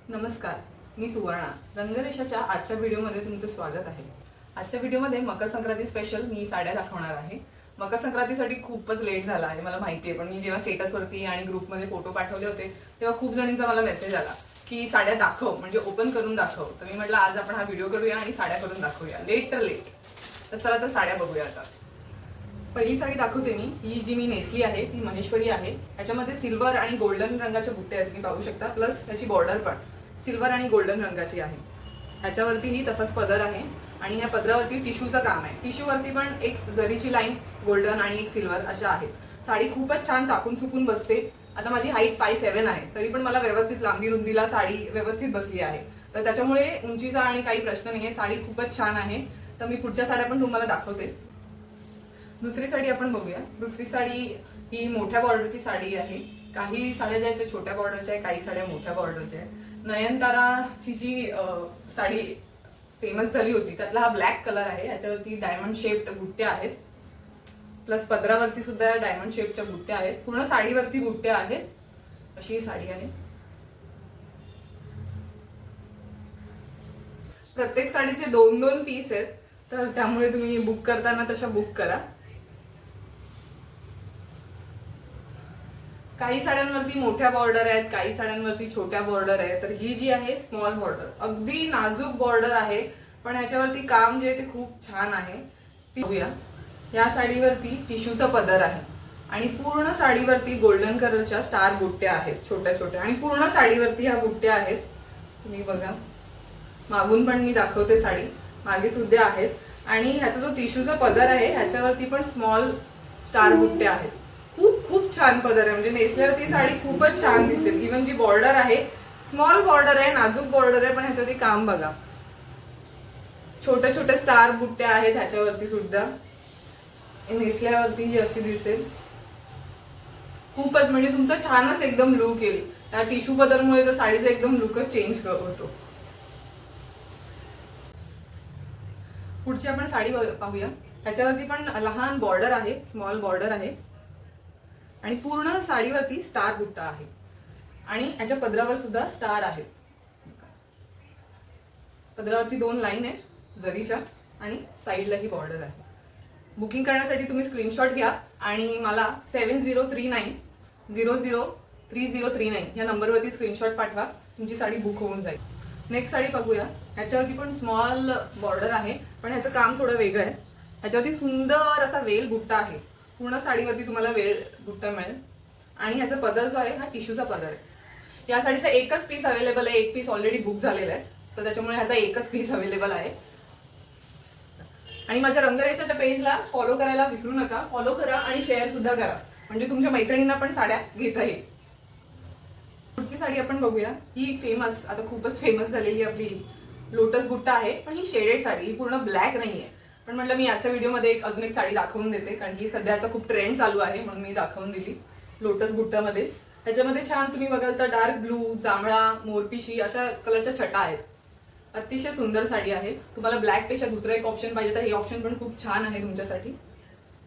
नमस्कार, मी सुवर्णा. रंगरेषाच्या आजच्या व्हिडिओमध्ये तुमचं स्वागत आहे. आजच्या व्हिडिओमध्ये मकर संक्रांती स्पेशल मी साड्या दाखवणार आहे. मकर संक्रांतीसाठी खूपच लेट झाला आहे मला माहिती आहे, पण मी जेव्हा स्टेटसवरती आणि ग्रुपमध्ये फोटो पाठवले होते तेव्हा खूप जणींचा मला मेसेज आला की साड्या दाखव, म्हणजे ओपन करून दाखव. तर मी म्हटलं आज आपण हा व्हिडिओ करूया आणि साड्या करून दाखवूया. लेट तर लेट. तर चला तर साड्या बघूया आता. पहिली साडी दाखवते मी. ही जी मी नेसली आहे ती महेश्वरी आहे. याच्यामध्ये सिल्वर आणि गोल्डन रंगाचे बुट्टे आहेत, तुम्ही पाहू शकता. प्लस त्याची बॉर्डर पण सिल्वर आणि गोल्डन रंगाची आहे. ह्याच्यावरतीही तसाच पदर आहे आणि ह्या पदरावरती टिश्यूचं काम आहे. टिश्यूवरती पण एक जरीची लाईन गोल्डन आणि एक सिल्वर अशा आहेत. साडी खूपच छान चापून चुकून बसते. आता माझी हाईट 5'7" आहे, तरी पण मला व्यवस्थित लांबी रुंदीला साडी व्यवस्थित बसली आहे. तर त्याच्यामुळे उंचीचा आणि काही प्रश्न नाही आहे. साडी खूपच छान आहे. तर मी पुढच्या साड्या पण तुम्हाला दाखवते. दुसरी साडी आपण बघूया. दुसरी साडी ही मोठ्या बॉर्डरची साडी आहे. काही साड्या ज्या आहेत छोट्या बॉर्डरच्या आहे, काही साड्या मोठ्या बॉर्डरच्या आहे. नयनताराची जी साडी फेमस झाली होती त्यातला हा ब्लॅक कलर आहे. याच्यावरती डायमंड शेप्ड बुट्ट्या आहेत. प्लस पदरावरती सुद्धा डायमंड शेपच्या बुट्ट्या आहेत. पूर्ण साडीवरती बुट्ट्या आहेत. अशी ही साडी आहे. प्रत्येक साडीचे 2-2 पीस आहेत, तर त्यामुळे तुम्ही बुक करताना तशा बुक करा. काही साड्यांवरती मोठ्या बॉर्डर आहेत, काही साड्यांवरती छोट्या बॉर्डर आहे. तर ही जी आहे स्मॉल बॉर्डर, अगदी नाजूक बॉर्डर आहे, पण ह्याच्यावरती काम जे आहे ते खूप छान आहे. ती बघूया. या साडीवरती टिश्यूचा पदर आहे आणि पूर्ण साडीवरती गोल्डन कलरच्या स्टार बुट्ट्या आहेत छोट्या छोट्या, आणि पूर्ण साडीवरती ह्या बुट्ट्या आहेत. तुम्ही बघा, मागून पण मी दाखवते साडी, मागे सुद्धा आहेत. आणि ह्याचा जो टिश्यूचा पदर आहे ह्याच्यावरती पण स्मॉल स्टार बुट्ट्या आहेत. खूप खूप छान पदर आहे, म्हणजे नेसल्यावर ती साडी खूपच छान दिसेल. इव्हन जी बॉर्डर आहे स्मॉल बॉर्डर आहे, नाजूक बॉर्डर आहे, पण ह्याच्यावरती काम बघा. छोटे छोटे स्टार बुट्ट्या आहेत ह्याच्यावरती सुद्धा. नेसल्यावरती ही अशी दिसेल. खूपच म्हणजे तुमचा छानच एकदम लुक येईल. त्या टिश्यू पदरमुळे तर साडीचा एकदम लुकच चेंज होतो. पुढची आपण साडी पाहूया. त्याच्यावरती पण लहान बॉर्डर आहे, स्मॉल बॉर्डर आहे आणि पूर्ण साडीवरती स्टार बुट्टा आहे आणि याच्या पदरावर सुद्धा स्टार आहे. पदरावरती 2 लाईन आहे जरीच्या आणि साईडला ही बॉर्डर आहे. बुकिंग करण्यासाठी तुम्ही स्क्रीनशॉट घ्या आणि मला 7039003039 या नंबरवरती स्क्रीनशॉट पाठवा. तुमची साडी बुक होऊन जाईल. नेक्स्ट साडी बघूया. ह्याच्यावरती पण स्मॉल बॉर्डर आहे, पण ह्याचं काम थोडं वेगळं आहे. ह्याच्यावरती सुंदर असा वेल बुट्टा आहे. पूर्ण साडीवरती तुम्हाला वेल बुट्टा मिळेल आणि ह्याचा पदर जो आहे हा टिश्यूचा पदर आहे. या साडीचा एकच पीस अवेलेबल आहे. एक पीस ऑलरेडी बुक झालेला आहे, तर त्याच्यामुळे ह्याचा एकच पीस अवेलेबल आहे. आणि माझ्या रंगरेषाच्या पेजला फॉलो करायला विसरू नका. फॉलो करा आणि शेअर सुद्धा करा, म्हणजे तुमच्या मैत्रिणींना पण साड्या घेता येईल. पुढची साडी आपण बघूया. ही फेमस, आता खूपच फेमस झालेली आपली लोटस बुट्टा आहे, पण ही शेडेड साडी, ही पूर्ण ब्लॅक नाहीये. पण म्हटलं मी आजच्या व्हिडिओमध्ये अजून एक साडी दाखवून देते, कारण ही सध्याचा खूप ट्रेंड चालू आहे म्हणून मी दाखवून दिली. लोटस बुट्टामध्ये ह्याच्यामध्ये छान तुम्ही बघाल तर डार्क ब्लू, जांभळा, मोरपिशी अशा कलरच्या छटा आहेत. अतिशय सुंदर साडी आहे. तुम्हाला ब्लॅक पेक्षा दुसरा एक ऑप्शन पाहिजे तर हे ऑप्शन पण खूप छान आहे तुमच्यासाठी.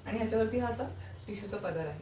आणि ह्याच्यावरती हा असा टिश्यूचा पदर आहे.